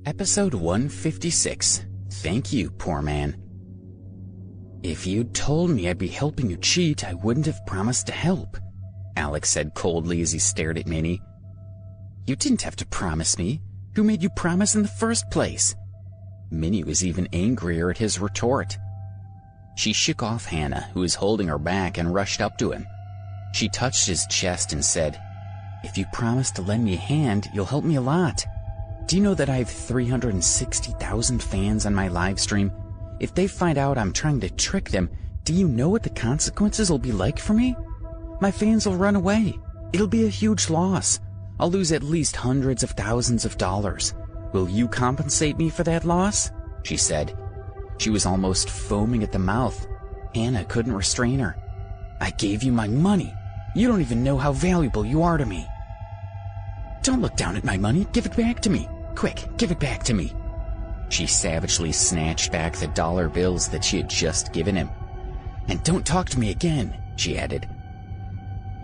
Episode 156. Thank you, poor man. If you'd told me I'd be helping you cheat, I wouldn't have promised to help, Alex said coldly as he stared at Minnie. You didn't have to promise me. Who made you promise in the first place? Minnie was even angrier at his retort. She shook off Hannah, who was holding her back, and rushed up to him. She touched his chest and said, If you promise to lend me a hand, you'll help me a lot. Do you know that I have 360,000 fans on my live stream? If they find out I'm trying to trick them, do you know what the consequences will be like for me? My fans will run away. It'll be a huge loss. I'll lose at least hundreds of thousands of dollars. Will you compensate me for that loss? She said. She was almost foaming at the mouth. Hannah couldn't restrain her. I gave you my money. You don't even know how valuable you are to me. Don't look down at my money. Give it back to me. Quick, give it back to me. She savagely snatched back the dollar bills that she had just given him. And don't talk to me again, she added.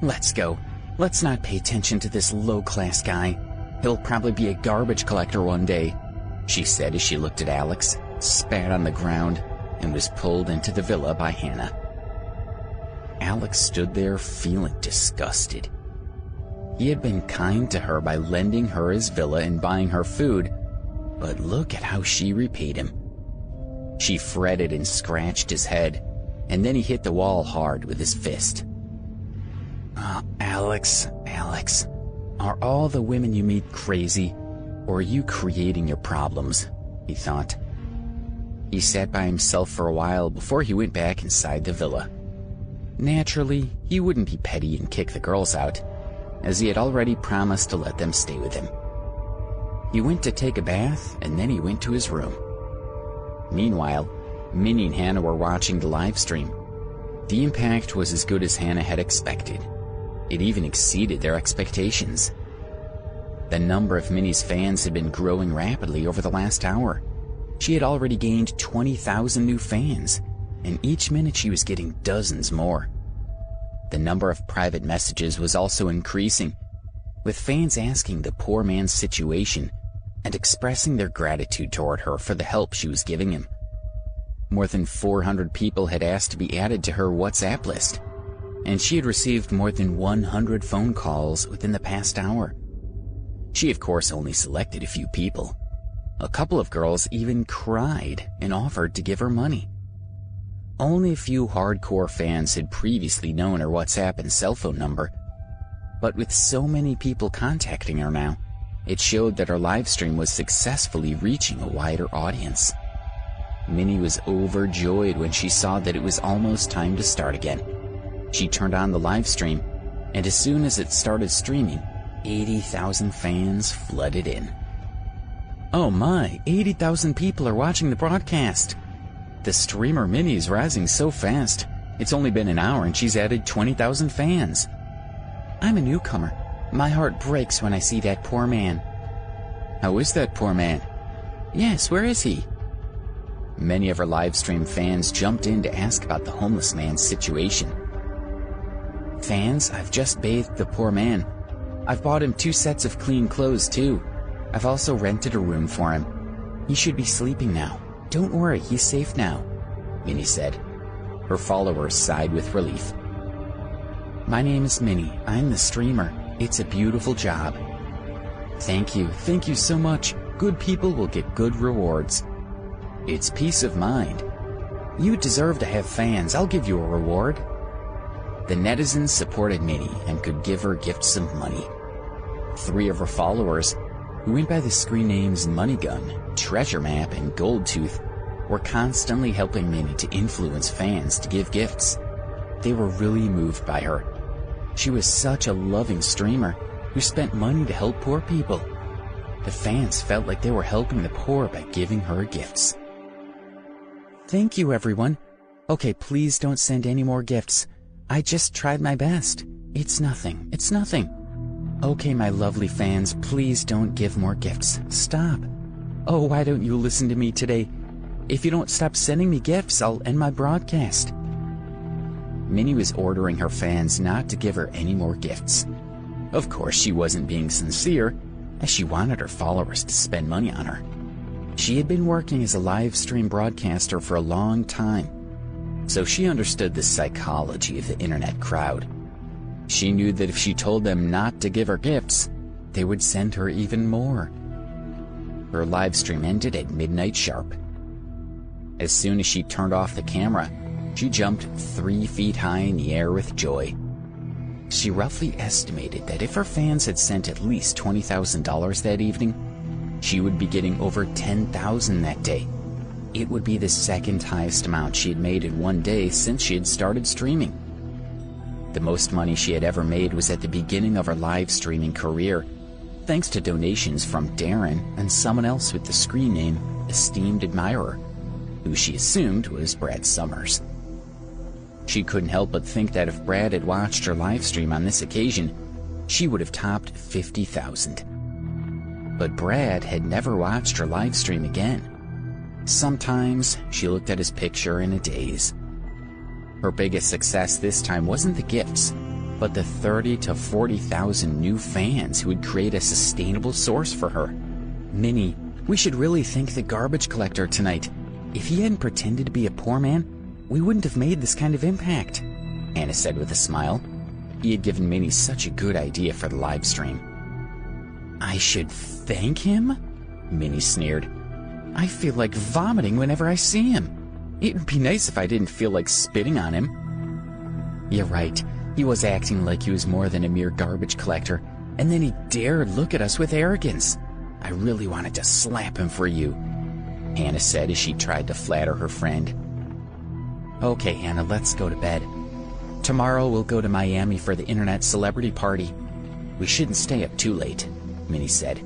Let's go. Let's not pay attention to this low-class guy. He'll probably be a garbage collector one day, she said as she looked at Alex, spat on the ground, and was pulled into the villa by Hannah. Alex stood there feeling disgusted. He had been kind to her by lending her his villa and buying her food, but look at how she repaid him. She fretted and scratched his head, and then he hit the wall hard with his fist. Alex, are all the women you meet crazy, or are you creating your problems? He thought. He sat by himself for a while before he went back inside the villa. Naturally, he wouldn't be petty and kick the girls out, as he had already promised to let them stay with him. He went to take a bath, and then he went to his room. Meanwhile, Minnie and Hannah were watching the live stream. The impact was as good as Hannah had expected. It even exceeded their expectations. The number of Minnie's fans had been growing rapidly over the last hour. She had already gained 20,000 new fans, and each minute she was getting dozens more. The number of private messages was also increasing, with fans asking the poor man's situation and expressing their gratitude toward her for the help she was giving him. More than 400 people had asked to be added to her WhatsApp list, and she had received more than 100 phone calls within the past hour. She, of course, only selected a few people. A couple of girls even cried and offered to give her money. Only a few hardcore fans had previously known her WhatsApp and cell phone number, but with so many people contacting her now, it showed that her live stream was successfully reaching a wider audience. Minnie was overjoyed when she saw that it was almost time to start again. She turned on the live stream, and as soon as it started streaming, 80,000 fans flooded in. Oh my, 80,000 people are watching the broadcast. The streamer Minnie is rising so fast. It's only been an hour and she's added 20,000 fans. I'm a newcomer. My heart breaks when I see that poor man. How is that poor man? Yes, where is he? Many of her live stream fans jumped in to ask about the homeless man's situation. Fans, I've just bathed the poor man. I've bought him 2 sets of clean clothes too. I've also rented a room for him. He should be sleeping now. Don't worry, he's safe now, Minnie said. Her followers sighed with relief. My name is Minnie. I'm the streamer. It's a beautiful job. Thank you so much. Good people will get good rewards. It's peace of mind. You deserve to have fans. I'll give you a reward. The netizens supported Minnie and could give her gifts of money. 3 of her followers, who went by the screen names Moneygun, Treasure Map, and Goldtooth, were constantly helping Minnie to influence fans to give gifts. They were really moved by her. She was such a loving streamer who spent money to help poor people. The fans felt like they were helping the poor by giving her gifts. Thank you, everyone. Okay, please don't send any more gifts. I just tried my best. It's nothing. Okay, my lovely fans, please don't give more gifts. Stop. Oh, why don't you listen to me today? If you don't stop sending me gifts, I'll end my broadcast. Minnie was ordering her fans not to give her any more gifts. Of course, she wasn't being sincere, as she wanted her followers to spend money on her. She had been working as a live stream broadcaster for a long time, so she understood the psychology of the internet crowd. She knew that if she told them not to give her gifts, they would send her even more. Her live stream ended at midnight sharp. As soon as she turned off the camera, she jumped 3 feet high in the air with joy. She roughly estimated that if her fans had sent at least $20,000 that evening, she would be getting over $10,000 that day. It would be the second highest amount she had made in one day since she had started streaming. The most money she had ever made was at the beginning of her live streaming career, thanks to donations from Darren and someone else with the screen name Esteemed Admirer, who she assumed was Brad Summers. She couldn't help but think that if Brad had watched her live stream on this occasion, she would have topped $50,000. But Brad had never watched her live stream again. Sometimes she looked at his picture in a daze. Her biggest success this time wasn't the gifts, but the 30 to 40,000 new fans who would create a sustainable source for her. Minnie, we should really thank the garbage collector tonight. If he hadn't pretended to be a poor man, we wouldn't have made this kind of impact, Anna said with a smile. He had given Minnie such a good idea for the live stream. I should thank him? Minnie sneered. I feel like vomiting whenever I see him. It would be nice if I didn't feel like spitting on him. You're right. He was acting like he was more than a mere garbage collector, and then he dared look at us with arrogance. I really wanted to slap him for you, Hannah said as she tried to flatter her friend. Okay, Hannah, let's go to bed. Tomorrow we'll go to Miami for the internet celebrity party. We shouldn't stay up too late, Minnie said.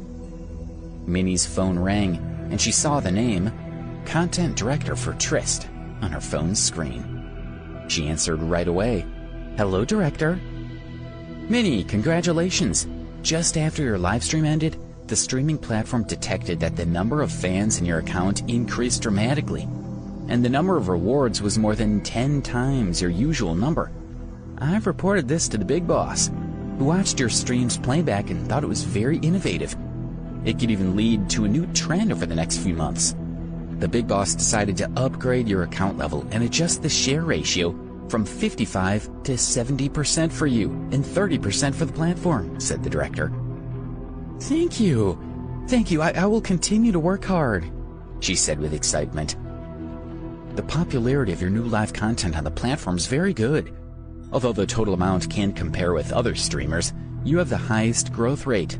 Minnie's phone rang, and she saw the name, Content Director for Tryst, on her phone's screen. She answered right away. Hello, Director. Minnie, congratulations. Just after your live stream ended, the streaming platform detected that the number of fans in your account increased dramatically, and the number of rewards was more than 10 times your usual number. I've reported this to the big boss, who watched your stream's playback and thought it was very innovative. It could even lead to a new trend over the next few months. The big boss decided to upgrade your account level and adjust the share ratio from 55 to 70% for you and 30% for the platform, said the director. Thank you. Thank you. I will continue to work hard, she said with excitement. The popularity of your new live content on the platform is very good. Although the total amount can't compare with other streamers, you have the highest growth rate.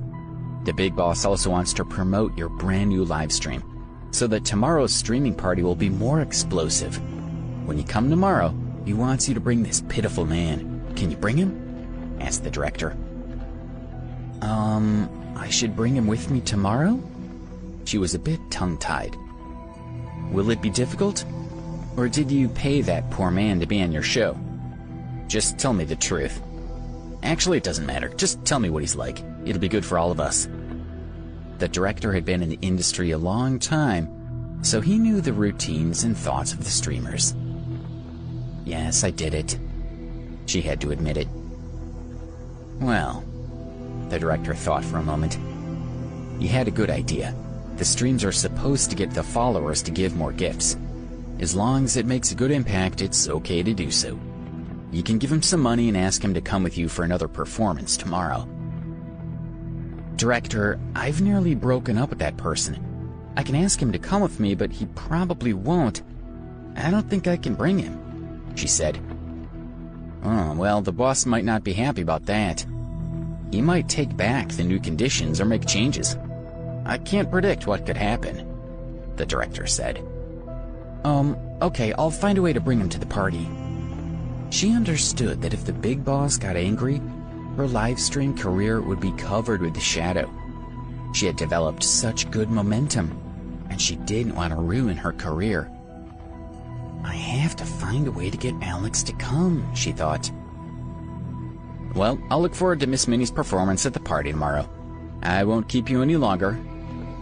The big boss also wants to promote your brand new live stream, so that tomorrow's streaming party will be more explosive. When you come tomorrow, he wants you to bring this pitiful man. Can you bring him? Asked the director. I should bring him with me tomorrow? She was a bit tongue-tied. Will it be difficult? Or did you pay that poor man to be on your show? Just tell me the truth. Actually, it doesn't matter. Just tell me what he's like. It'll be good for all of us. The director had been in the industry a long time, so he knew the routines and thoughts of the streamers. Yes, I did it. She had to admit it. Well, the director thought for a moment. He had a good idea. The streams are supposed to get the followers to give more gifts. As long as it makes a good impact, it's okay to do so. You can give him some money and ask him to come with you for another performance tomorrow. Director, I've nearly broken up with that person. I can ask him to come with me, but he probably won't. I don't think I can bring him, she said. Oh, well, the boss might not be happy about that. He might take back the new conditions or make changes. I can't predict what could happen, the director said. Okay, I'll find a way to bring him to the party. She understood that if the big boss got angry, her live stream career would be covered with the shadow. She had developed such good momentum, and she didn't want to ruin her career. I have to find a way to get Alex to come, she thought. Well, I'll look forward to Miss Minnie's performance at the party tomorrow. I won't keep you any longer.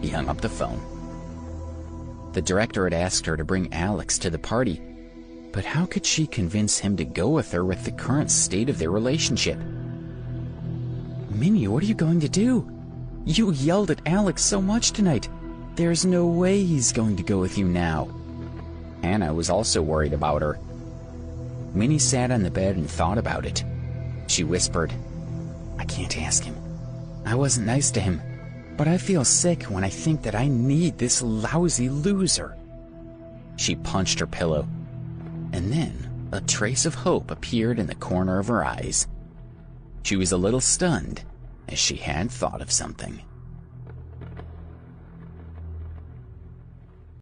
He hung up the phone. The director had asked her to bring Alex to the party, but how could she convince him to go with her with the current state of their relationship? Minnie, what are you going to do? You yelled at Alex so much tonight. There's no way he's going to go with you now. Hannah was also worried about her. Minnie sat on the bed and thought about it. She whispered, I can't ask him. I wasn't nice to him, but I feel sick when I think that I need this lousy loser. She punched her pillow, and then a trace of hope appeared in the corner of her eyes. She was a little stunned, as she had thought of something.